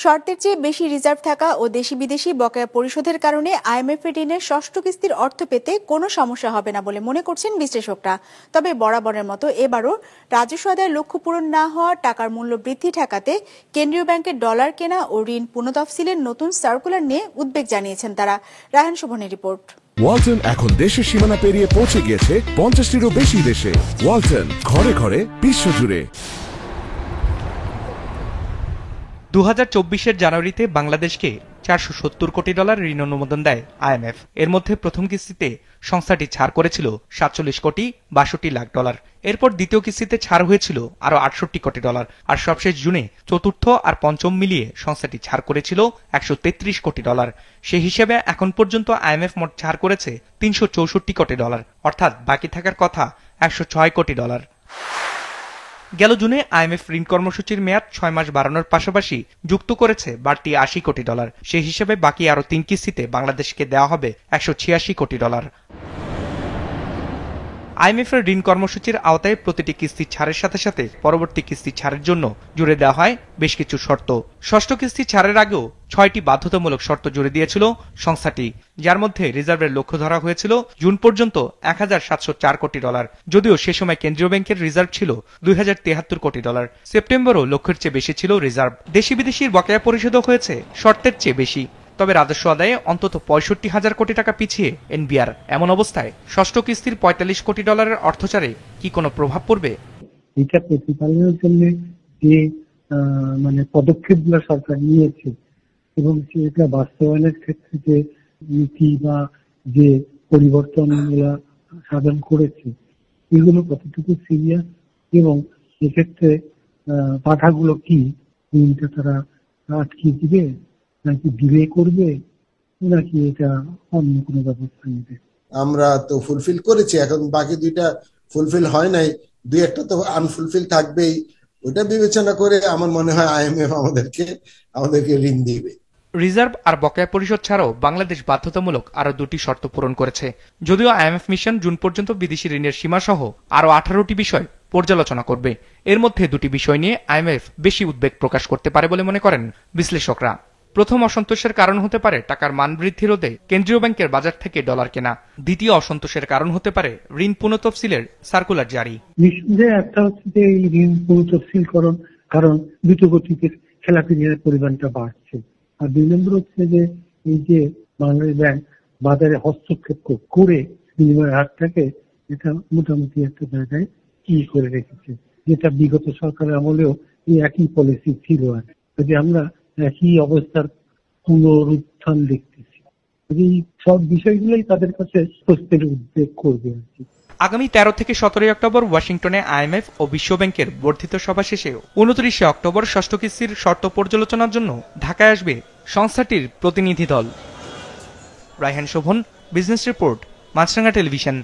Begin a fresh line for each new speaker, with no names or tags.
শর্তের চেয়ে বেশি রিজার্ভ থাকা ও দেশি বিদেশি বকেয়া পরিশোধের কারণে আইএমএফ ঋণের ষষ্ঠ কিস্তির অর্থ পেতে কোনো সমস্যা হবে না বলে মনে করছেন বিশ্লেষকরা। তবে বরাবরের মতো এবারও রাজস্ব আদায়ের লক্ষ্য পূরণ না হওয়া টাকার মূল্য বৃদ্ধি ঠেকাতে কেন্দ্রীয় ব্যাংকের ডলার কেনা ও ঋণ পুনঃতফসিলের নতুন সার্কুলার নিয়ে উদ্বেগ জানিয়েছেন তারা। রায়হান শোভনের রিপোর্ট।
ওয়ালটন এখন দেশের সীমানা পেরিয়ে পৌঁছে গিয়েছে 50টিরও বেশি দেশে। ওয়ালটন, ঘরে ঘরে বিশ্বজুড়ে।
2024-এর জানুয়ারিতে বাংলাদেশকে $470 কোটি ঋণ অনুমোদন দেয় আইএমএফ। এর মধ্যে প্রথম কিস্তিতে সংস্থাটি ছাড় করেছিল $47 কোটি 62 লাখ। এরপর দ্বিতীয় কিস্তিতে ছাড় হয়েছিল আরও $68 কোটি। আর সবশেষ জুনে চতুর্থ আর পঞ্চম মিলিয়ে সংস্থাটি ছাড় করেছিল $133 কোটি। সেই হিসেবে এখন পর্যন্ত আইএমএফ মোট ছাড় করেছে $364 কোটি, অর্থাৎ বাকি থাকার কথা $106 কোটি। গেল জুনে আইএমএফ ঋণ কর্মসূচির মেয়াদ 6 মাস বাড়ানোর পাশাপাশি যুক্ত করেছে বাড়তি $80 কোটি। সেই হিসেবে বাকি আরও 3 কিস্তিতে বাংলাদেশকে দেওয়া হবে $186 কোটি। আইএমএফ এর ঋণ কর্মসূচির আওতায় প্রতিটি কিস্তি ছাড়ের সাথে সাথে পরবর্তী কিস্তি ছাড়ের জন্য জুড়ে দেওয়া হয় বেশ কিছু শর্ত। ষষ্ঠ কিস্তি ছাড়ের আগেও 6টি বাধ্যতামূলক শর্ত জুড়ে দিয়েছিল সংস্থাটি, যার মধ্যে রিজার্ভের লক্ষ্য ধরা হয়েছিল জুন পর্যন্ত $1704 কোটি। যদিও সে সময় কেন্দ্রীয় ব্যাংকের রিজার্ভ ছিল $2073 কোটি। সেপ্টেম্বরও লক্ষ্যের চেয়ে বেশি ছিল রিজার্ভ। দেশি বিদেশির বকেয়া পরিশোধও হয়েছে শর্তের চেয়ে বেশি। তবে রাজস্ব আদায়ে অন্তত 65,000 কোটি টাকা পিছিয়ে এনবিআর। এমন অবস্থায় ষষ্ঠ কিস্তির $45 কোটি অর্থচারে কি কোনো প্রভাব পড়বে?
এটা প্রতিপালনের জন্য যে পদক্ষেপগুলো সরকার নিয়েছে এবং সেটা বাস্তবায়নের ক্ষেত্রে যে নীতি বা যে পরিবর্তনগুলো সাধন করেছে এগুলো কতটুকু সিরিয়াস এবং এক্ষেত্রে বাধাগুলো কি, তারা আটকে দিবে নাকি ডিলে করবে নাকি এটা অন্য কোনো ব্যবস্থা নেবে।
আমরা তো ফুলফিল করেছি, এখন বাকি দুইটা ফুলফিল হয় নাই, দুই একটা তো আনফুলফিল থাকবেই। ওইটা বিবেচনা করে আমার মনে হয় আইএমএফ আমাদেরকে ঋণ দিবে।
রিজার্ভ আর বকেয়া পরিশোধ ছাড়াও বাংলাদেশ বাধ্যতামূলক আরো 2টি শর্ত পূরণ করেছে। যদিও আইএমএফ মিশন জুন পর্যন্ত বিদেশি ঋণের সীমা সহ আরো 18টি বিষয় পর্যালোচনা করবে। এর মধ্যে 2টি বিষয় নিয়ে আইএমএফ বেশি উদ্বেগ প্রকাশ করতে পারে বলে মনে করেন বিশ্লেষকরা। প্রথম অসন্তোষের কারণ হতে পারে টাকার মান বৃদ্ধি রোধে কেন্দ্রীয় ব্যাংকের বাজার থেকে ডলার কেনা। দ্বিতীয় অসন্তোষের কারণ হতে পারে ঋণ পুনঃতফসিলের সার্কুলার জারি।
নিঃসন্দেহে একটা হচ্ছে যে এই ঋণ পুনঃতফসিলকরণ, কারণ দ্রুতগতিতে খেলাপি ঋণের পরিমাণটা বাড়ছে। আর 2 নম্বর হচ্ছে যে এই যে বাংলাদেশ ব্যাংক বাজারে হস্তক্ষেপ করে বিনিময় হারটাকে এটা মোটামুটি একটা জায়গায় কি করে রেখেছে, যেটা বিগত সরকারের আমলেও এই একই পলিসি ছিল। আর যদি আমরা একই অবস্থার পুনরুত্থান দেখতেছি, এই সব বিষয়গুলোই তাদের কাছে স্বস্তির উদ্বেগ করবে আর কি।
আগামী 13 থেকে 17 অক্টোবর ওয়াশিংটনে আইএমএফ ও বিশ্বব্যাংকের বর্ধিত সভা শেষে 29 অক্টোবর ষষ্ঠ কিস্তির শর্ত পর্যালোচনার জন্য ঢাকায় আসবে সংস্থাটির প্রতিনিধি দল। রায়হান শোভন, বিজনেস রিপোর্ট, মাছরাঙা টেলিভিশন।